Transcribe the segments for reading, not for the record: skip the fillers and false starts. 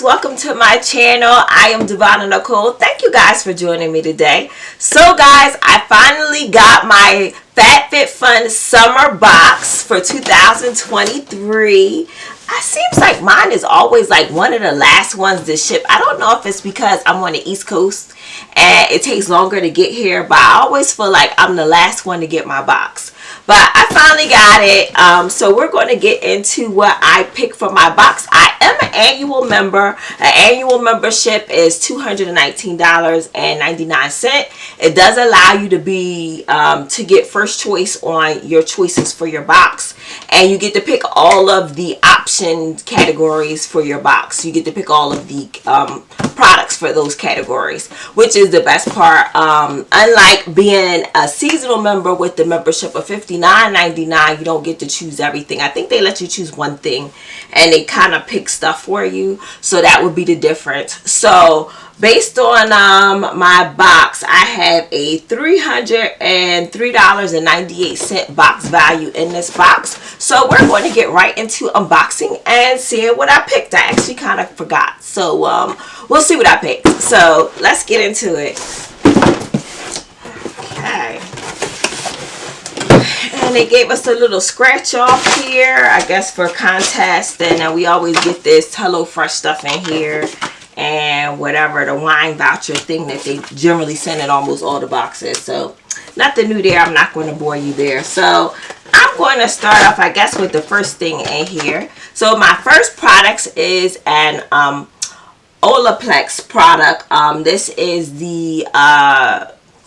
guys, welcome to my channel. I am Devonna Nicole. Thank you guys for joining me today. So guys, I finally got my FabFitFun summer box for 2023. It seems like mine is always like one of the last ones to ship. I don't know if it's because I'm on the East Coast and it takes longer to get here, but I always feel like I'm the last one to get my box. But I finally got it. So we're going to get into what I picked for my box. I am an annual member. An annual membership is $219.99. It does allow you to be to get first choice on your choices for your box, and you get to pick all of the option categories for your box. You get to pick all of the products for those categories, which is the best part. Unlike being a seasonal member with the membership of $59.99, you don't get to choose everything. I think they let you choose one thing and they kind of pick stuff for you, so that would be the difference. So based on my box, I have a $303.98 box value in this box. So we're going to get right into unboxing and seeing what I picked. I actually kind of forgot, so we'll see what I picked. So let's get into it. Okay. And they gave us a little scratch off here, I guess for contest. And we always get this Hello Fresh stuff in here, and whatever, the wine voucher thing that they generally send in almost all the boxes. So nothing new there. I'm not going to bore you there. So I'm going to start off, I guess, with the first thing in here. So my first product is an Olaplex product. This is the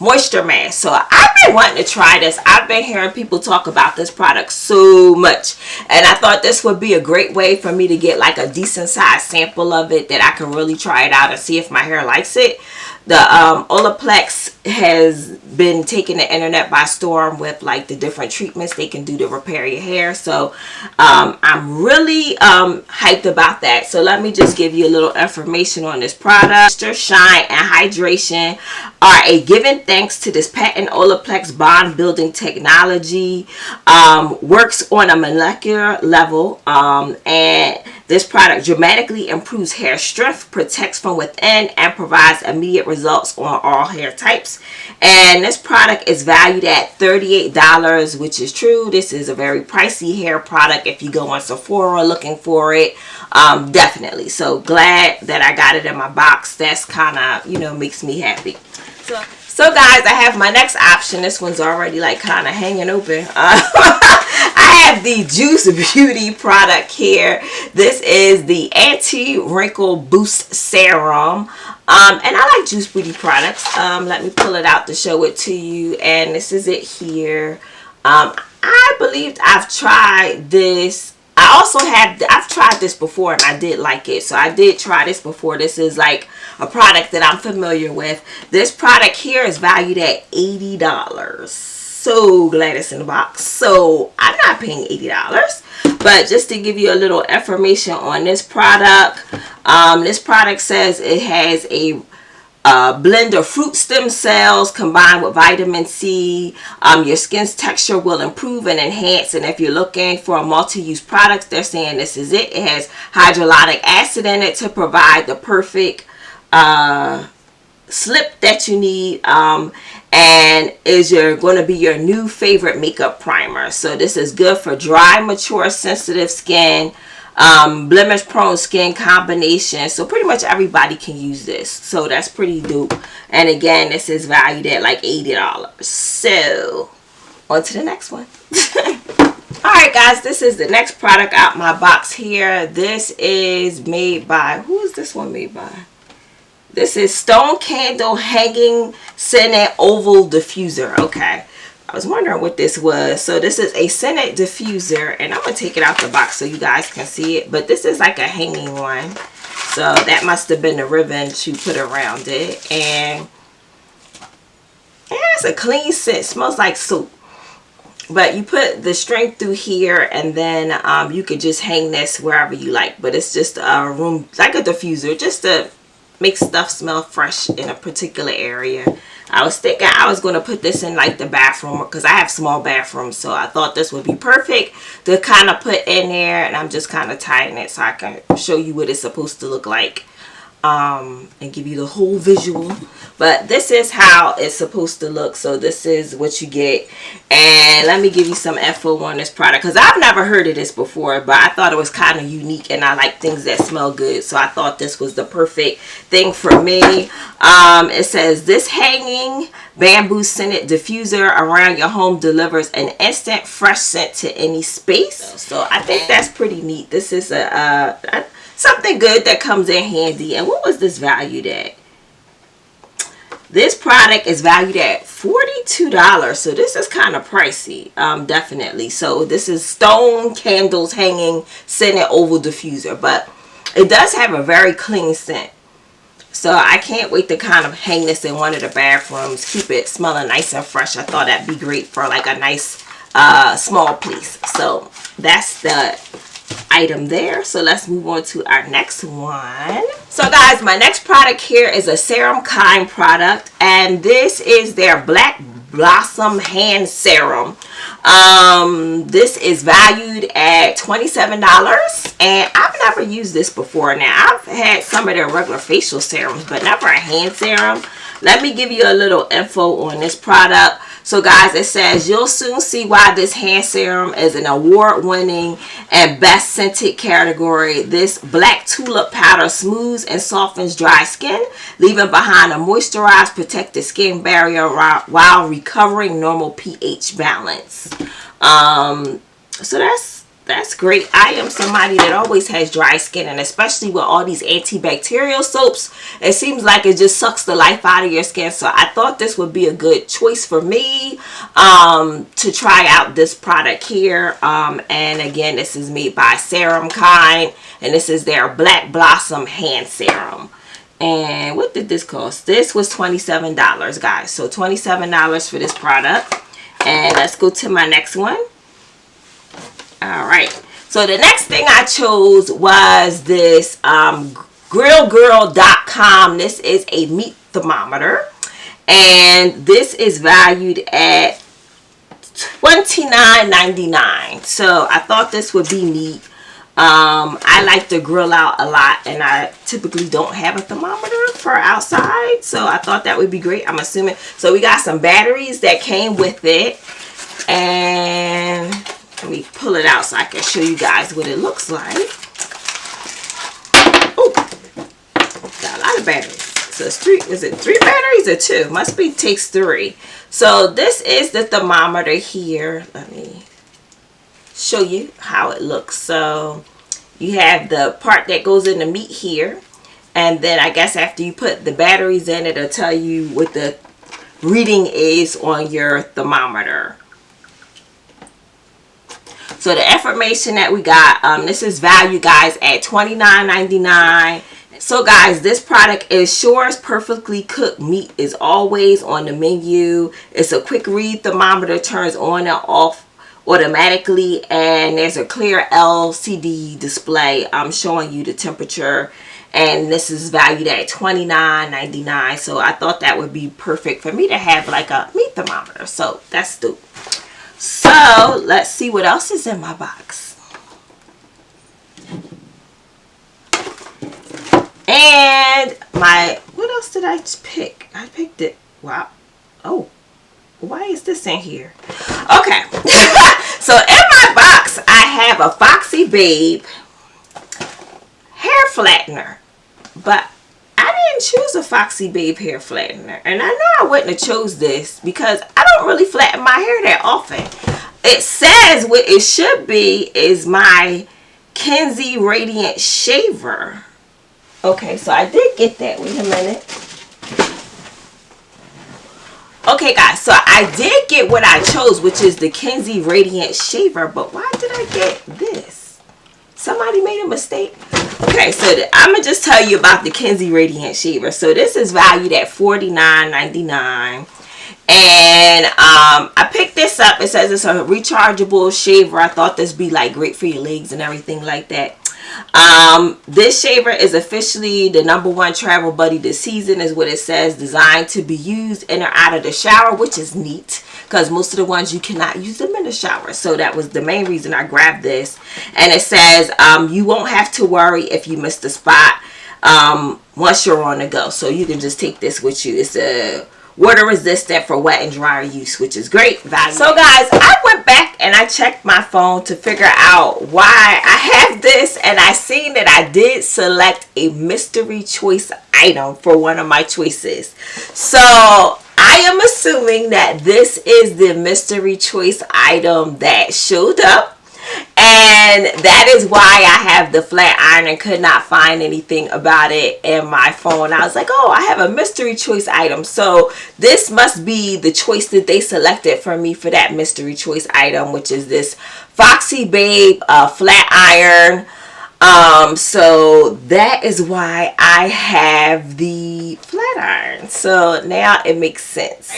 moisture mask. So I've been wanting to try this. I've been hearing people talk about this product so much, and I thought this would be a great way for me to get like a decent size sample of it, that I can really try it out and see if my hair likes it. The Olaplex has been taking the internet by storm with like the different treatments they can do to repair your hair. So I'm really hyped about that. So let me just give you a little information on this product. Moisture, shine, and hydration are a given thanks to this patent Olaplex bond building technology. Works on a molecular level, and this product dramatically improves hair strength, protects from within, and provides immediate results on all hair types. And this product is valued at $38, which is true. This is a very pricey hair product. If you go on Sephora looking for it, definitely. So glad that I got it in my box. That's kind of, you know, makes me happy. So guys, I have my next option. This one's already like kind of hanging open. I have the Juice Beauty product here. This is the Anti-Wrinkle Boost Serum. And I like Juice Beauty products. Let me pull it out to show it to you. And this is it here. I believe I've tried this. I've tried this before and I did like it. So I did try this before. This is like a product that I'm familiar with. This product here is valued at $80. So glad it's in the box. So I'm not paying $80. But just to give you a little information on this product says it has a blend of fruit stem cells combined with vitamin C. Your skin's texture will improve and enhance. And if you're looking for a multi-use product, they're saying this is it. It has hyaluronic acid in it to provide the perfect slip that you need, and is going to be your new favorite makeup primer. So this is good for dry, mature, sensitive skin, blemish prone skin combination. So pretty much everybody can use this. So that's pretty dope. And again, this is valued at like $80. So on to the next one. Alright guys, this is the next product out my box here. This is made by, who is this one made by? This is Stone Candle Hanging Scented Oval Diffuser. Okay. I was wondering what this was. So this is a scented diffuser, and I'm going to take it out the box so you guys can see it. But this is like a hanging one. So that must have been the ribbon to put around it. And it's a clean scent. Smells like soap. But you put the string through here, and then you could just hang this wherever you like. But it's just a room, like a diffuser, just to make stuff smell fresh in a particular area. I was thinking I was going to put this in like the bathroom because I have small bathrooms, so I thought this would be perfect to kind of put in there. And I'm just kind of tying it so I can show you what it's supposed to look like, and give you the whole visual. But this is how it's supposed to look. So this is what you get. And let me give you some info on this product, because I've never heard of this before, but I thought it was kind of unique, and I like things that smell good, so I thought this was the perfect thing for me. It says this hanging bamboo scented diffuser around your home delivers an instant fresh scent to any space. So I think that's pretty neat. This is a something good that comes in handy. And what was this valued at? This product is valued at $42, so this is kind of pricey, definitely. So this is Stone Candles Hanging Scented Oval Diffuser, but it does have a very clean scent. So I can't wait to kind of hang this in one of the bathrooms, keep it smelling nice and fresh. I thought that'd be great for like a nice small place. So that's the item there. So let's move on to our next one. So guys, my next product here is a Serum Kind product, and this is their Black Blossom Hand Serum. This is valued at $27, and I've never used this before. Now, I've had some of their regular facial serums, but never a hand serum. Let me give you a little info on this product. So guys, it says you'll soon see why this hand serum is an award-winning and best scented category. This black tulip powder smooths and softens dry skin, leaving behind a moisturized, protected skin barrier while recovering normal pH balance. So that's great. I am somebody that always has dry skin, and especially with all these antibacterial soaps, it seems like it just sucks the life out of your skin. So I thought this would be a good choice for me to try out this product here. And again, this is made by Serum Kind, and this is their Black Blossom Hand Serum. And what did this cost? This was $27, guys. So $27 for this product. And let's go to my next one. Alright, so the next thing I chose was this grillgirl.com. This is a meat thermometer, and this is valued at $29.99. So I thought this would be neat. I like to grill out a lot, and I typically don't have a thermometer for outside, so I thought that would be great. I'm assuming. So we got some batteries that came with it, and let me pull it out so I can show you guys what it looks like. Oh, got a lot of batteries. So it's three. Is it 3 batteries or 2? Must be takes 3. So this is the thermometer here. Let me show you how it looks. So you have the part that goes in the meat here, and then I guess after you put the batteries in, it'll tell you what the reading is on your thermometer. So the information that we got, this is valued, guys, at $29.99. So guys, this product ensures perfectly cooked meat is always on the menu. It's a quick read thermometer, turns on and off automatically, and there's a clear LCD display showing you the temperature, and this is valued at $29.99. So I thought that would be perfect for me to have like a meat thermometer. So that's dope. So let's see what else is in my box. And what else did I pick? I picked it. Wow. Oh, why is this in here? Okay. So in my box, I have a Foxy Babe hair flattener, but I didn't choose a Foxy Babe hair flattener, and I know I wouldn't have chose this because I don't really flatten my hair that often. It says what it should be is my Kenzie Radiant Shaver. Okay, so I did get that. Wait a minute. Okay, guys, so I did get what I chose, which is the Kenzie Radiant Shaver, but why did I get this? Somebody made a mistake. Okay, so I'm going to just tell you about the Kenzie Radiant Shaver. So this is valued at $49.99. And I picked this up. It says it's a rechargeable shaver. I thought this would be like great for your legs and everything like that. This shaver is officially the #1 travel buddy this season, is what it says. Designed to be used in or out of the shower, which is neat because most of the ones you cannot use them in the shower. So that was the main reason I grabbed this. And it says you won't have to worry if you miss the spot once you're on the go. So you can just take this with you. It's a water resistant for wet and dry use, which is great value. So guys, I went back and I checked my phone to figure out why I have this, and I seen that I did select a mystery choice item for one of my choices. So I am assuming that this is the mystery choice item that showed up. And that is why I have the flat iron and could not find anything about it in my phone. I was like, oh, I have a mystery choice item. So this must be the choice that they selected for me for that mystery choice item, which is this Foxy Babe flat iron. So that is why I have the flat iron. So now it makes sense.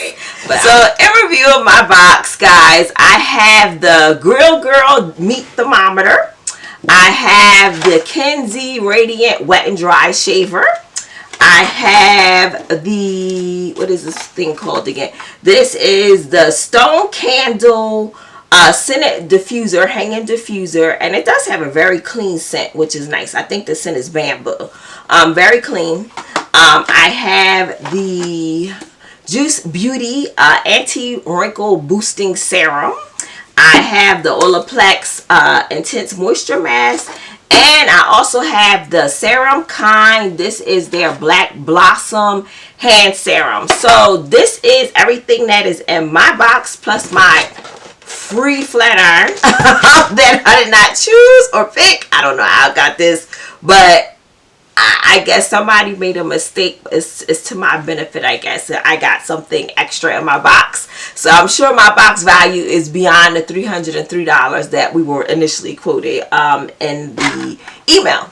But so in review of my box, guys, I have the Grill Girl meat thermometer. I have the Kenzie Radiant wet and dry shaver. I have the, what is this thing called again? This is the Stone Candle scented diffuser, hanging diffuser, and it does have a very clean scent, which is nice. I think the scent is bamboo. Very clean. I have the Juice Beauty anti-wrinkle boosting serum. I have the Olaplex intense moisture mask, and I also have the Serum Kind. This is their Black Blossom hand serum. So this is everything that is in my box plus my free flat iron that I did not choose or pick. I don't know how I got this, but I guess somebody made a mistake. It's to my benefit, I guess. I got something extra in my box. So I'm sure my box value is beyond the $303 that we were initially quoted in the email.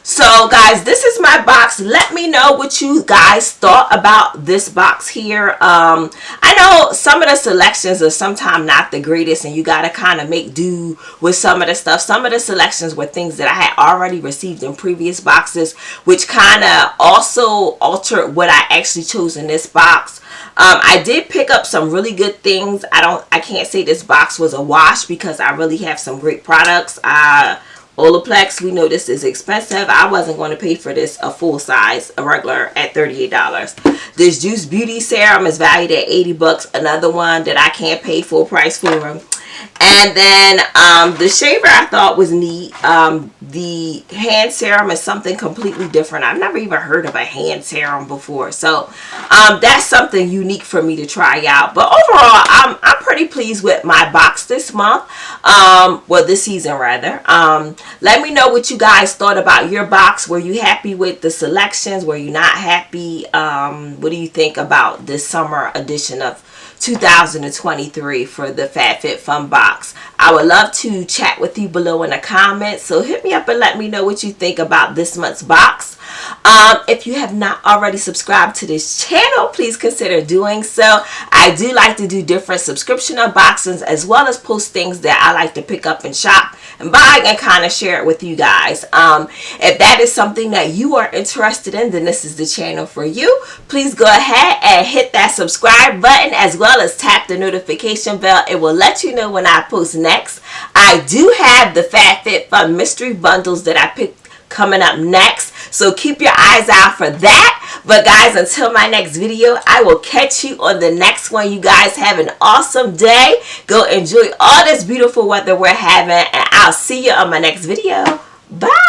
So guys, this is my box. Let me know what you guys thought about this box here. I know some of the selections are sometimes not the greatest, and you got to kind of make do with some of the stuff. Some of the selections were things that I had already received in previous boxes, which kind of also altered what I actually chose in this box. I did pick up some really good things. I can't say this box was a wash because I really have some great products. Olaplex, we know this is expensive. I wasn't going to pay for this a full size, a regular, at $38. This Juice Beauty serum is valued at $80. Another one that I can't pay full price for. And then the shaver I thought was neat. The hand serum is something completely different. I've never even heard of a hand serum before. So that's something unique for me to try out. But overall, I'm pretty pleased with my box this month. Well, this season rather. Let me know what you guys thought about your box. Were you happy with the selections? Were you not happy? What do you think about this summer edition of 2023 for the FabFitFun box? I would love to chat with you below in the comments, so hit me up and let me know what you think about this month's box. If you have not already subscribed to this channel, please consider doing so. I do like to do different subscription unboxings as well as post things that I like to pick up and shop and buy and kind of share it with you guys. If that is something that you are interested in, then this is the channel for you. Please go ahead and hit that subscribe button as well as tap the notification bell. It will let you know when I post next. I do have the FabFitFun mystery bundles that I picked coming up next, so keep your eyes out for that. But guys, until my next video, I will catch you on the next one. You guys have an awesome day. Go enjoy all this beautiful weather we're having, and I'll see you on my next video. Bye.